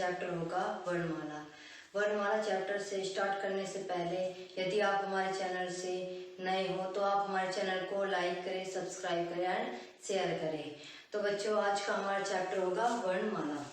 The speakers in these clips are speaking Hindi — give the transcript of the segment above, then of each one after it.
चैप्टर होगा वर्णमाला। वर्णमाला चैप्टर से स्टार्ट करने से पहले यदि आप हमारे चैनल से नए हो तो आप हमारे चैनल को लाइक करें, सब्सक्राइब करें एंड शेयर करें। तो बच्चों, आज का हमारा चैप्टर होगा वर्णमाला।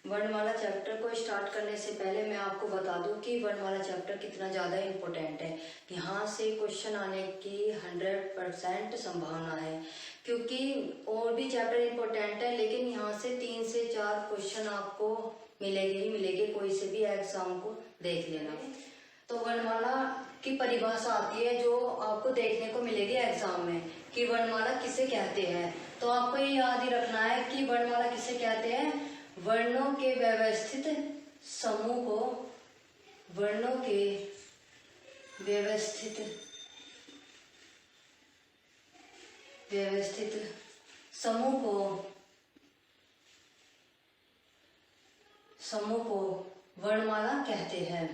वर्णमाला चैप्टर को स्टार्ट करने से पहले मैं आपको बता दूं कि वर्णमाला चैप्टर कितना ज़्यादा इम्पोर्टेंट है। यहाँ से क्वेश्चन आने की 100% संभावना है, क्योंकि और भी चैप्टर इम्पोर्टेंट है, लेकिन यहाँ से 3 से 4 क्वेश्चन आपको मिलेंगे ही मिलेंगे, कोई से भी एग्जाम को देख लेना। तो वर्णमाला की परिभाषा आती है जो आपको देखने को मिलेगी एग्जाम में कि वर्णमाला किसे कहते हैं। तो आपको ये याद ही रखना है कि वर्णमाला किसे कहते हैं। वर्णों के व्यवस्थित समूह को, वर्णों के व्यवस्थित समूह को वर्णमाला कहते हैं।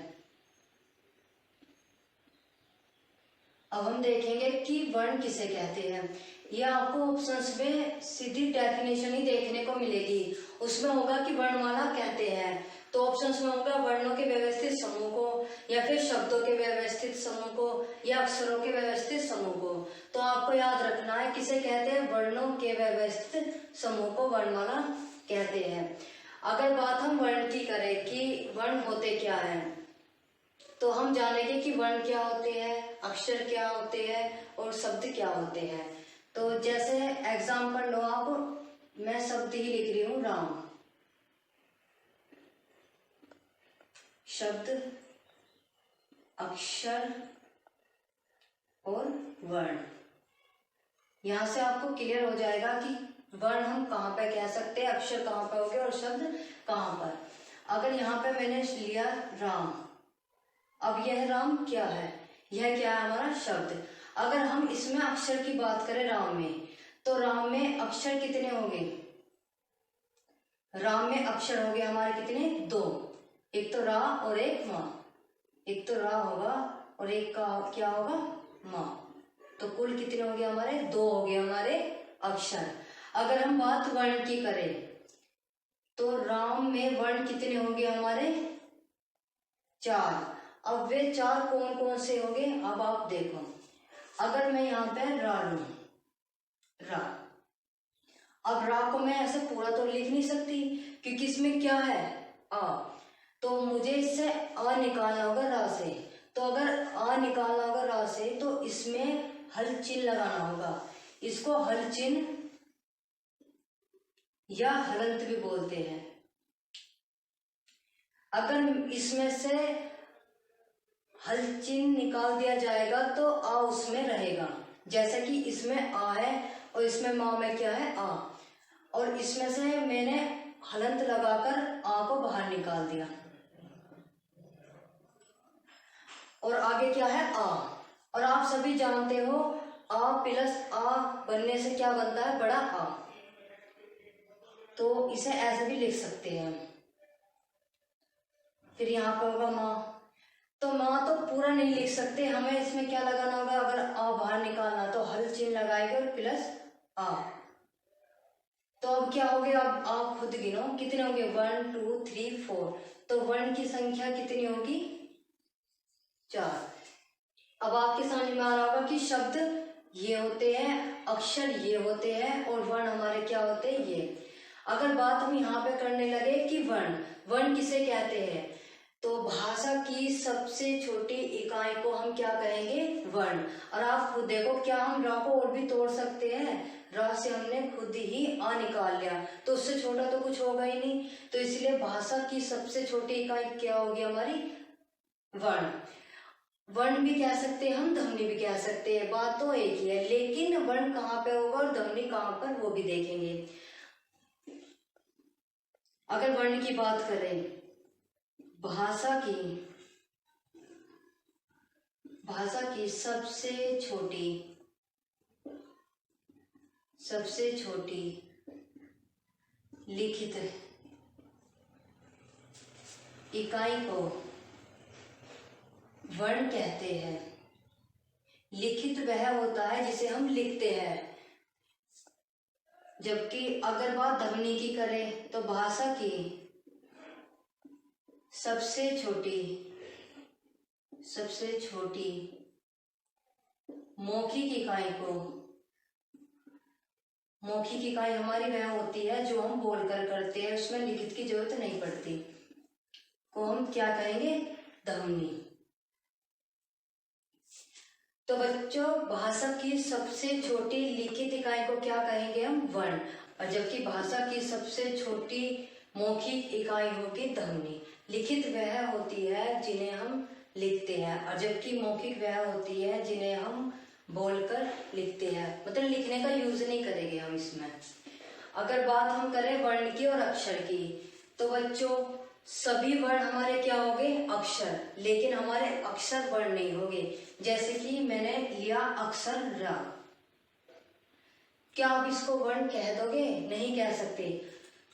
अब हम देखेंगे कि वर्ण किसे कहते हैं। यह आपको ऑप्शंस में सीधी डेफिनेशन ही देखने को मिलेगी। उसमें होगा कि वर्णमाला कहते हैं, तो ऑप्शंस में होगा वर्णों के व्यवस्थित समूह को, या फिर शब्दों के व्यवस्थित समूह को, या अक्षरों के व्यवस्थित समूह को। तो आपको याद रखना है किसे कहते हैं, वर्णों के व्यवस्थित समूह को वर्णमाला कहते हैं। अगर बात हम वर्ण की करें कि वर्ण होते क्या हैं, तो हम जानेंगे कि वर्ण क्या होते हैं, अक्षर क्या होते हैं और शब्द क्या होते हैं। तो जैसे एग्जाम्पल लो आप, मैं शब्द ही लिख रही हूं राम। शब्द, अक्षर और वर्ण। यहां से आपको क्लियर हो जाएगा कि वर्ण हम कहाँ पे कह सकते हैं, अक्षर कहाँ पे हो गए और शब्द कहाँ पर। अगर यहाँ पे मैंने लिया राम, अब यह राम क्या है, यह क्या है हमारा शब्द। अगर हम इसमें अक्षर की बात करें राम में, तो राम में अक्षर कितने होंगे, राम में अक्षर हो गए हमारे कितने, 2। एक तो रा और एक माँ। एक तो रा होगा और एक का क्या होगा, माँ। तो कुल कितने हो गए हमारे, 2 हो गए हमारे अक्षर। अगर हम बात वर्ण की करें तो राम में वर्ण कितने होंगे हमारे, 4। अब वे 4 कौन कौन से होंगे, अब आप देखो। अगर मैं यहाँ पे रा लूं, रा, अब रा को मैं ऐसे पूरा तो लिख नहीं सकती क्योंकि इसमें क्या है, आ। तो मुझे इससे आ निकालना होगा रा से। तो अगर आ निकालना होगा रा से तो इसमें हल चिन्ह लगाना होगा। इसको हल चिन्ह या हलंत भी बोलते हैं। अगर इसमें से हल चिन्ह निकाल दिया जाएगा तो आ उसमें रहेगा। जैसे कि इसमें आ है और इसमें माँ में क्या है, आ, और इसमें से मैंने हलंत लगाकर आ को बाहर निकाल दिया और आगे क्या है, आ। और आप सभी जानते हो आ प्लस आ बनने से क्या बनता है, बड़ा आ। तो इसे ऐसे भी लिख सकते हैं। फिर यहाँ पे होगा माँ। तो माँ तो पूरा नहीं लिख सकते, हमें इसमें क्या लगाना होगा, अगर आ बाहर निकालना तो हल चिन्ह लगाएंगे और प्लस आ। तो अब क्या हो गया, अब आप खुद गिनो कितने होंगे, 1 2 3 4। तो वर्ण की संख्या कितनी होगी, 4। अब आपके समझ में आ रहा होगा कि शब्द ये होते हैं, अक्षर ये होते हैं और वर्ण हमारे क्या होते हैं, ये। अगर बात हम यहाँ पे करने लगे कि वर्ण किसे कहते हैं, तो भाषा की सबसे छोटी इकाई को हम क्या कहेंगे, वर्ण। और आप खुद देखो, क्या हम रा को और भी तोड़ सकते हैं, रा से हमने खुद ही आ निकाल लिया, तो उससे छोटा तो कुछ होगा ही नहीं। तो इसलिए भाषा की सबसे छोटी इकाई क्या होगी हमारी, वर्ण। वर्ण भी कह सकते हैं हम, ध्वनि भी कह सकते हैं, बात तो एक ही है, लेकिन वर्ण कहाँ पे होगा और ध्वनि कहाँ पर, वो भी देखेंगे। अगर वर्ण की बात करें, भाषा की सबसे छोटी लिखित इकाई को वर्ण कहते हैं। लिखित वह होता है जिसे हम लिखते हैं, जबकि अगर बात ध्वनि की करें तो भाषा की सबसे छोटी मौखिक इकाई हमारी वह होती है जो हम बोलकर करते हैं, उसमें लिखित की जरूरत नहीं पड़ती, को हम क्या कहेंगे? ध्वनि। तो बच्चों, भाषा की सबसे छोटी लिखित इकाई को क्या कहेंगे? हम वर्ण। और जबकि भाषा की सबसे छोटी मौखिक इकाई होगी ध्वनि। लिखित वह होती है जिन्हें हम लिखते हैं, और जबकि मौखिक वह होती है जिन्हें हम बोलकर लिखते हैं, मतलब लिखने का यूज नहीं करेंगे हम इसमें। अगर बात हम करें वर्ण की और अक्षर की, तो बच्चों सभी वर्ण हमारे क्या होंगे? अक्षर। लेकिन हमारे अक्षर वर्ण नहीं होंगे। जैसे कि मैंने लिया अक्षर र, क्या आप इसको वर्ण कह दोगे? नहीं कह सकते,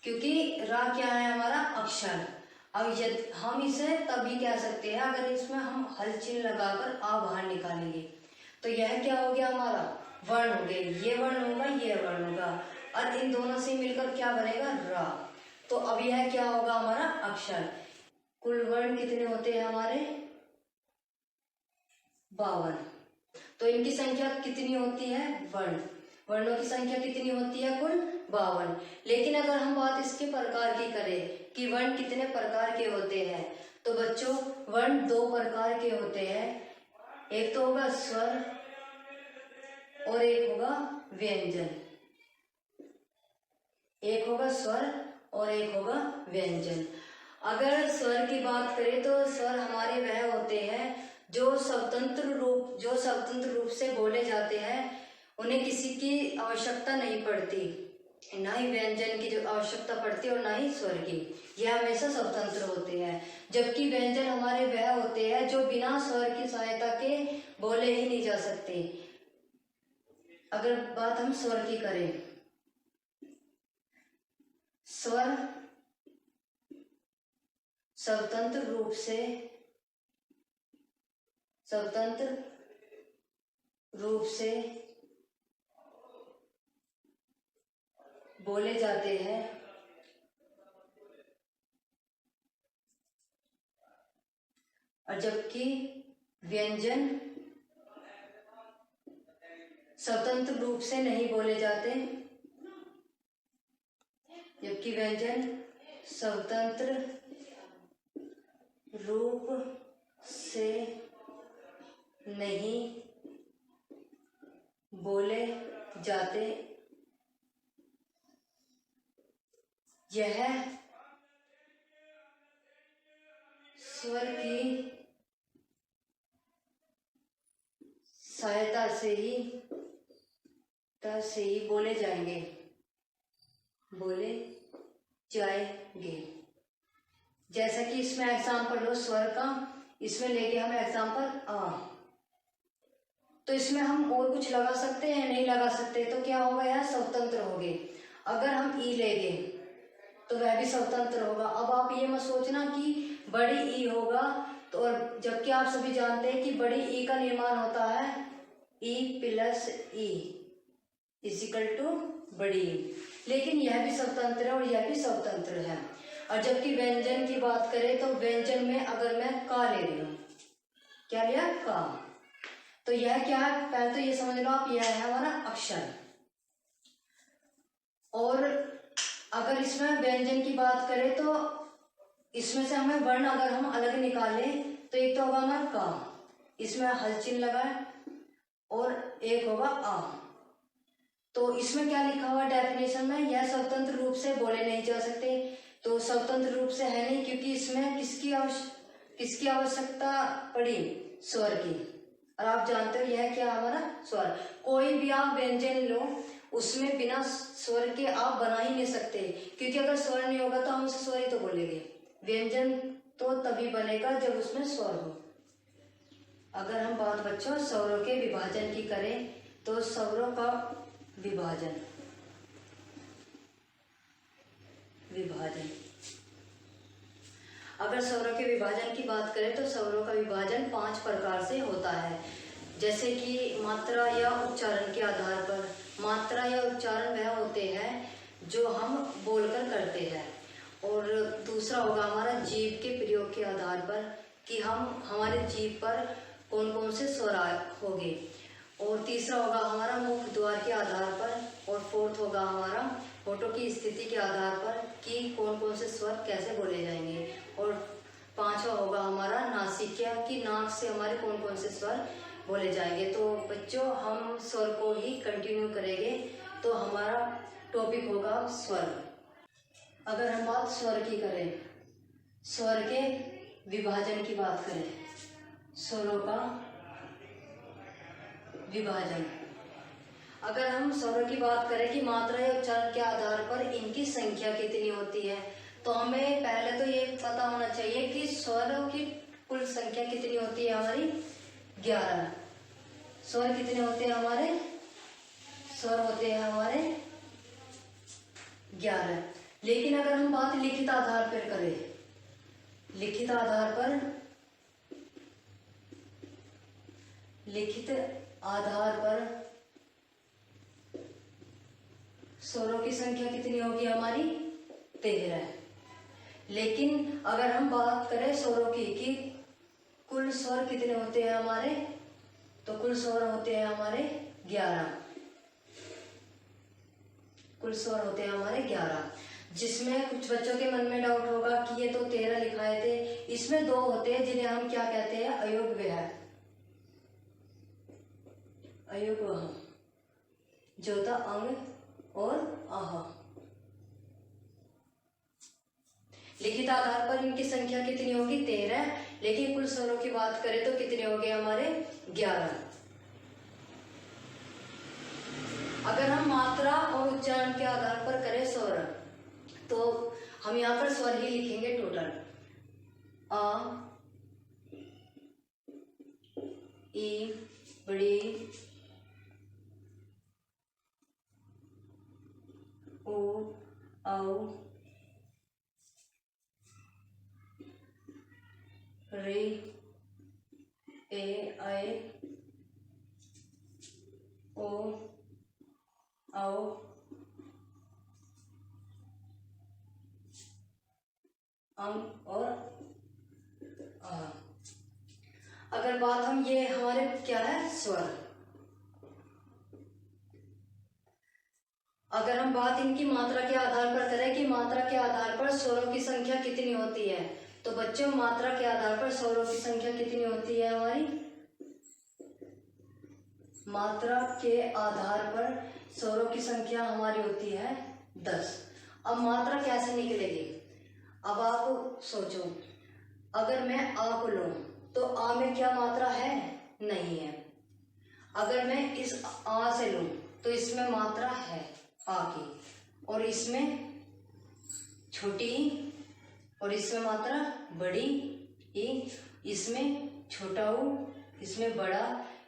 क्योंकि रा क्या है? हमारा अक्षर। अब यदि हम इसे तभी कह सकते हैं अगर इसमें हम हल चिन्ह लगाकर आ बाहर निकालेंगे, तो यह क्या हो गया? हमारा वर्ण हो गया। ये वर्ण होगा, ये वर्ण होगा, और इन दोनों से मिलकर क्या बनेगा? रा। तो अब यह क्या होगा? हमारा अक्षर। कुल वर्ण कितने होते हैं हमारे? 52। तो इनकी संख्या कितनी होती है? वर्णों की संख्या कितनी होती है? कुल 52। लेकिन अगर हम बात इसके प्रकार की करें कि वर्ण कितने प्रकार के होते हैं, तो बच्चों वर्ण 2 प्रकार के होते हैं। एक तो होगा स्वर और एक होगा व्यंजन। एक होगा स्वर और एक होगा व्यंजन। अगर स्वर की बात करें तो स्वर हमारे वह होते हैं जो स्वतंत्र रूप से बोले जाते हैं, उन्हें किसी की आवश्यकता नहीं पड़ती, ना ही व्यंजन की जो आवश्यकता पड़ती है और ना ही स्वर की। यह हमेशा स्वतंत्र होते हैं। जबकि व्यंजन हमारे वह होते हैं जो बिना स्वर की सहायता के बोले ही नहीं जा सकते। अगर बात हम स्वर की करें, स्वर स्वतंत्र रूप से बोले जाते हैं, और जबकि व्यंजन स्वतंत्र रूप से नहीं बोले जाते, जबकि व्यंजन स्वतंत्र रूप से नहीं बोले जाते। यह स्वर की सहायता से ही बोले जाएंगे। जैसा कि इसमें एग्जाम्पल लो स्वर का, इसमें लेके हम एग्जाम्पल आ, तो इसमें हम और कुछ लगा सकते हैं? नहीं लगा सकते। तो क्या होगा? यह स्वतंत्र हो गए। अगर हम ई लेंगे तो वह भी स्वतंत्र होगा। अब आप ये मत सोचना कि बड़ी ई होगा, तो और जबकि आप सभी जानते हैं कि बड़ी ई का निर्माण होता है e plus e is equal to बड़ी ई, लेकिन यह भी स्वतंत्र है और यह भी स्वतंत्र है। और जबकि व्यंजन की बात करें तो व्यंजन में अगर मैं का ले रही हूं, क्या लिया? का, तो यह क्या है? पहले तो ये समझ लो आप, यह है हमारा अक्षर। और अगर इसमें व्यंजन की बात करें तो इसमें से हमें वर्ण अगर हम अलग निकालें तो एक तो होगा हमारा का, इसमें हल चिन्ह लगा है, और एक होगा आ। तो इसमें क्या लिखा हुआ डेफिनेशन में? यह स्वतंत्र रूप से बोले नहीं जा सकते। तो स्वतंत्र रूप से है नहीं, क्योंकि इसमें किसकी आवश्यकता पड़ी? स्वर की। और आप जानते हो यह क्या हमारा स्वर। कोई भी आप व्यंजन लो, उसमें बिना स्वर के आप बना ही नहीं सकते, क्योंकि अगर स्वर नहीं होगा तो हम उसे स्वर ही तो बोलेंगे। व्यंजन तो तभी बनेगा जब उसमें स्वर हो। अगर हम बात बच्चों स्वरों के विभाजन की करें तो स्वरों का विभाजन अगर स्वरों के विभाजन की बात करें तो स्वरों का विभाजन 5 प्रकार से होता है। जैसे कि मात्रा या उच्चारण के आधार पर। मात्रा या उच्चारण वह होते हैं जो हम बोलकर करते हैं, और दूसरा होगा हमारा जीभ के प्रयोग के आधार पर कि हम हमारे जीभ पर कौन कौन से स्वर होंगे। और तीसरा होगा हमारा मुख द्वार के आधार पर। और फोर्थ होगा हमारा होठों की स्थिति के आधार पर कि कौन कौन से स्वर कैसे बोले जाएंगे। और पांचवा होगा हमारा नासिका कि नाक से हमारे कौन कौन से स्वर बोले जाएंगे। तो बच्चों हम स्वर को ही कंटिन्यू करेंगे। तो हमारा टॉपिक होगा स्वर। अगर हम बात स्वर की करें, स्वर के विभाजन की बात करें, स्वरों का विभाजन। अगर हम स्वरों की बात करें कि मात्रा या उच्चारण के आधार पर इनकी संख्या कितनी होती है, तो हमें पहले तो ये पता होना चाहिए कि स्वरों की कुल संख्या कितनी होती है हमारी 11। स्वर कितने होते हैं हमारे? स्वर होते हैं हमारे 11। लेकिन अगर हम बात लिखित आधार पर करें, लिखित आधार पर स्वरों की संख्या कितनी होगी हमारी 13। लेकिन अगर हम बात करें स्वरों की कि कुल स्वर कितने होते हैं हमारे, तो कुल स्वर होते हैं हमारे 11। कुल स्वर होते हैं हमारे 11, जिसमें कुछ बच्चों के मन में डाउट होगा कि ये तो 13 लिखाए थे, इसमें 2 होते हैं जिन्हें हम क्या कहते हैं? अयोगव्य। अयोगवह, जो था अंग और आह। लिखित आधार पर इनकी संख्या कितनी होगी 13, लेकिन कुल स्वरों की बात करें तो कितने हो गए हमारे 11। अगर हम मात्रा और उच्चारण के आधार पर करें स्वर, तो हम यहाँ पर स्वर ही लिखेंगे टोटल। आ, ई, बड़ी, ओ, औ, रे, ए, ऐ, ओ, औ, और आ। अगर बात हम ये हमारे क्या है स्वर, अगर हम बात इनकी मात्रा के आधार पर करें कि मात्रा के आधार पर स्वरों की संख्या कितनी होती है, तो बच्चों मात्रा के आधार पर स्वरों की संख्या कितनी होती है हमारी? मात्रा के आधार पर स्वरों की संख्या हमारी होती है 10। अब मात्रा कैसे निकलेगी? अब आप सोचो, अगर मैं आ को लूं तो आ में क्या मात्रा है? नहीं है। अगर मैं इस आ से लूं तो इसमें मात्रा है आ की, और इसमें छोटी ई, और इसमें मात्रा बड़ी ई, इसमें छोटा ऊ, इसमें बड़ा,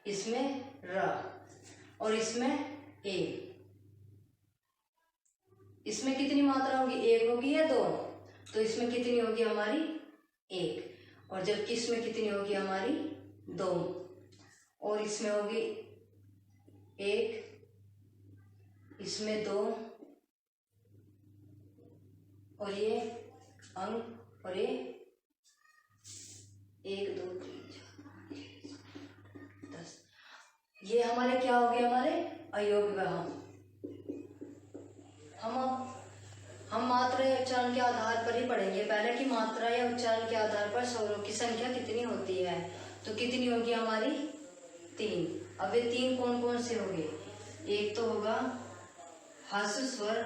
इसमें र, और इसमें ए। इसमें कितनी मात्रा होगी? 1 होगी या 2? तो इसमें कितनी होगी हमारी? 1। और जबकि इसमें कितनी होगी हमारी? 2। और इसमें होगी 1, इसमें 2, और ये अंक, और ये 1 2 3 4 10। ये हमारे क्या हो गए? हमारे अयोगव्य। हम मात्रा या उच्चारण के आधार पर ही पढ़ेंगे पहले कि मात्रा या उच्चारण के आधार पर स्वरों की संख्या कितनी होती है। तो कितनी होगी हमारी? 3। अब ये 3 कौन कौन से होंगे? एक तो होगा ह्रस्व स्वर,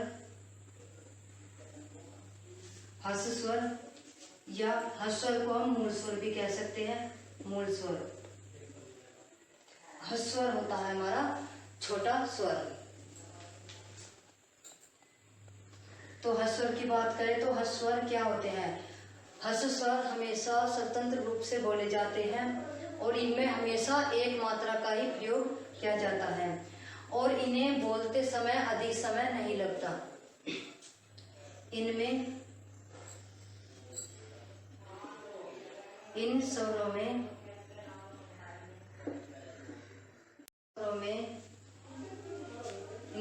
ह्रस्व स्वर, या ह्रस्व स्वर को हम मूल स्वर भी कह सकते हैं। मूल स्वर, ह्रस्व स्वर होता है हमारा छोटा स्वर। तो ह्रस्व स्वर की बात करें तो ह्रस्व स्वर क्या होते हैं? ह्रस्व स्वर हमेशा स्वतंत्र रूप से बोले जाते हैं और इनमें हमेशा एक मात्रा का ही प्रयोग किया जाता है और इन्हें बोलते समय अधिक समय नहीं लगता। इनमें इन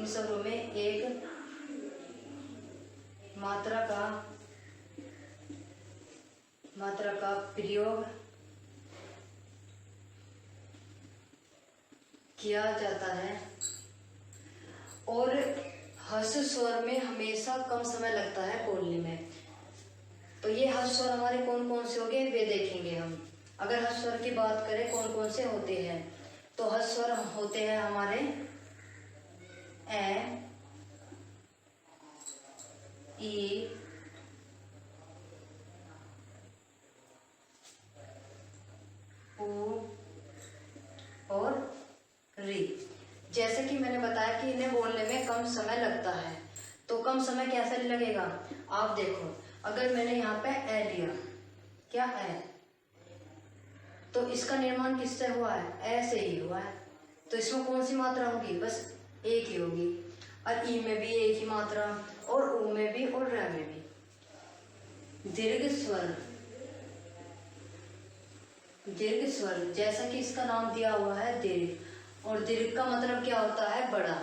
स्वरों में एक मात्रा का मात्रा का प्रयोग किया जाता है और ह्रस्व स्वर में हमेशा कम समय लगता है बोलने में। तो ये ह्रस्व स्वर हमारे कौन कौन से होंगे वे देखेंगे हम। अगर ह्रस्व स्वर की बात करें कौन कौन से होते हैं, तो ह्रस्व स्वर होते हैं हमारे ए, ई, ऊ और री। जैसे कि मैंने बताया कि इन्हें बोलने में कम समय लगता है, तो कम समय कैसे लगेगा आप देखो। अगर मैंने यहाँ पे ए लिया, क्या ए, तो इसका निर्माण किससे हुआ है, ए से ही हुआ है, तो इसमें कौन सी मात्रा होगी, बस एक ही होगी। और ई में भी एक ही मात्रा, और ऊ में भी और र में भी। दीर्घ स्वर, दीर्घ स्वर जैसा कि इसका नाम दिया हुआ है दीर्घ, और दीर्घ का मतलब क्या होता है, बड़ा।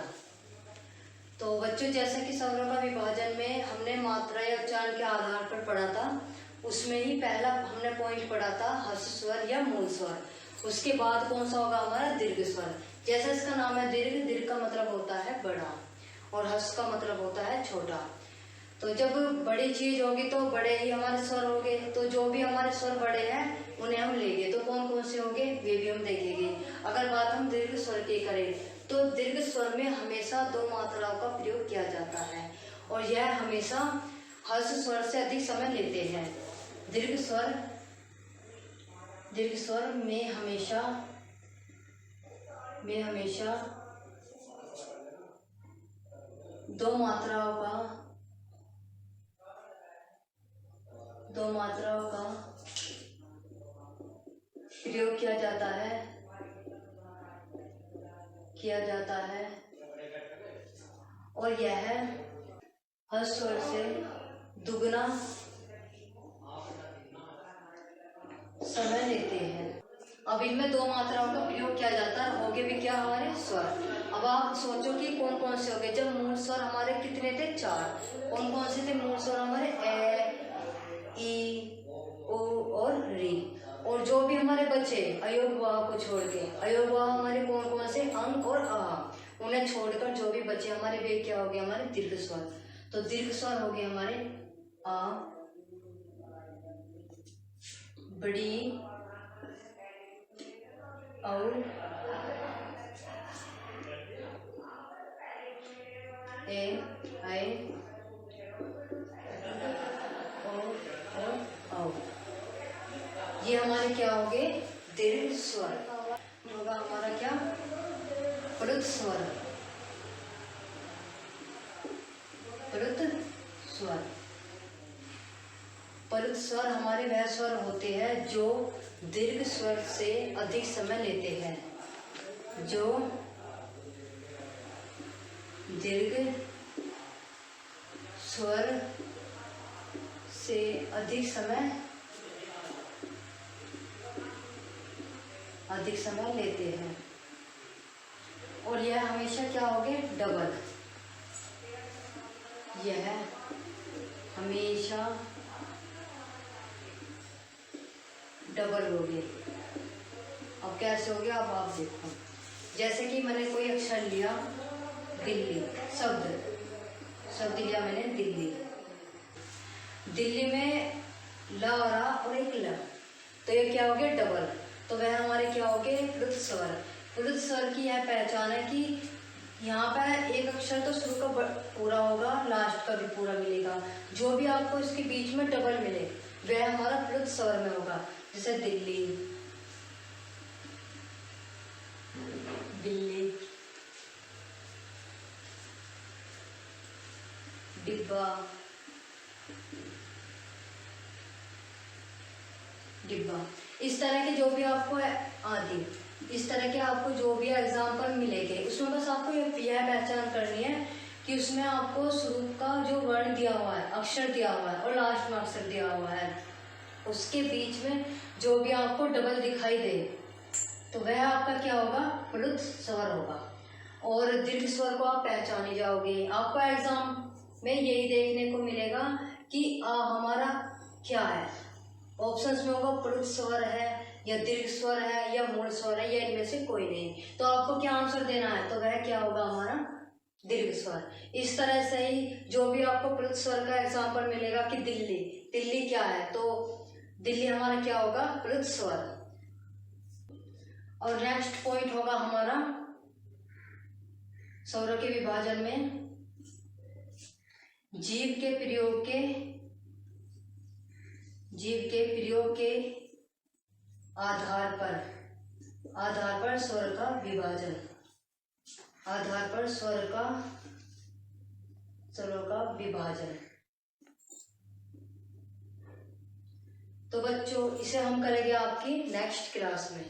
तो बच्चों जैसा कि स्वरों का विभाजन में हमने मात्रा या उच्चारण के आधार पर पढ़ा था, उसमें ही पहला हमने पॉइंट पढ़ा था ह्रस्व स्वर या मूल स्वर। उसके बाद कौन सा होगा हमारा दीर्घ स्वर। जैसा इसका नाम है दीर्घ, दीर्घ का मतलब होता है बड़ा और ह्रस्व का मतलब होता है छोटा। तो जब बड़ी चीज होगी तो बड़े ही हमारे स्वर होंगे, तो जो भी हमारे स्वर बड़े हैं उन्हें हम लेंगे, तो कौन कौन से होंगे वे भी हम देखेंगे। अगर बात हम दीर्घ स्वर की करें तो दीर्घ स्वर में हमेशा दो मात्राओं का प्रयोग किया जाता है और यह हमेशा ह्रस्व स्वर से अधिक समय लेते हैं। दीर्घ स्वर, दीर्घ स्वर में हमेशा दो मात्राओं का प्रयोग किया जाता है और यह ह्रस्व स्वर से दुगना समय लेते हैं। अब इनमें दो मात्राओं का प्रयोग किया जाता है, होगे भी क्या हमारे स्वर। अब आप सोचो कि कौन कौन से हो गए। जब मूल स्वर हमारे कितने थे, चार। कौन कौन से थे मूल स्वर हमारे, ए, ई, उ और री। और जो भी हमारे बचे अयोग वाह को छोड़ के, अयोग वाह हमारे कौन कौन से, अंग और आ, उन्हें छोड़कर जो भी बचे हमारे वे क्या हो गए हमारे दीर्घ स्वर। तो दीर्घ स्वर हो गए हमारे आ, बड़ी, औ, ए, ऐ, और औ। ये हमारे क्या हो गए दीर्घ स्वर। होगा हमारा क्या, प्लुत स्वर, प्लुत स्वर। प्लुत स्वर हमारे वह स्वर होते हैं जो दीर्घ स्वर से अधिक समय लेते हैं, जो दीर्घ स्वर से अधिक समय लेते हैं और यह हमेशा क्या हो गए डबल, यह हमेशा डबल हो गए। अब कैसे हो गया, अब आप देखो। जैसे कि मैंने कोई अक्षर लिया, दिल्ली, शब्द लिया मैंने दिल्ली। दिल्ली में ल और आ और एक ल, तो ये क्या हो गया डबल, तो वह हमारे क्या हो गए प्लुत स्वर। प्लुत स्वर की यह पहचान है कि यहाँ पर एक अक्षर तो शुरू का पूरा होगा, लास्ट का भी पूरा मिलेगा, जो भी आपको इसके बीच में डबल मिले वह हमारा प्लुत स्वर में होगा। जैसे दिल्ली, दिल्ली, डिब्बा, डिब्बा। इस तरह के जो भी आपको आदि, इस तरह के आपको जो भी एग्जाम्पल मिलेंगे उसमें बस आपको यह पहचान करनी है कि उसमें आपको शुरू का जो वर्ण दिया हुआ है, अक्षर दिया हुआ है और लास्ट में अक्षर दिया हुआ है, उसके बीच में जो भी आपको डबल दिखाई दे तो वह आपका क्या होगा प्लुत स्वर होगा। और दीर्घ स्वर को आप पहचान ही जाओगे। आपको एग्जाम में यही देखने को मिलेगा कि हमारा क्या है, ऑप्शंस में होगा प्लुत स्वर है या दीर्घ स्वर है या मूल स्वर है या इनमें से कोई नहीं। तो आपको क्या आंसर देना है, तो वह क्या होगा हमारा दीर्घ स्वर। इस तरह से ही जो भी आपको प्लुत स्वर का एग्जाम्पल मिलेगा कि दिल्ली, दिल्ली क्या है, तो दिल्ली हमारा क्या होगा प्लुत स्वर। और नेक्स्ट पॉइंट होगा हमारा स्वरों के विभाजन में जीव के प्रयोग के आधार पर स्वर का विभाजन, आधार पर स्वरों का विभाजन। तो बच्चों इसे हम करेंगे आपकी नेक्स्ट क्लास में।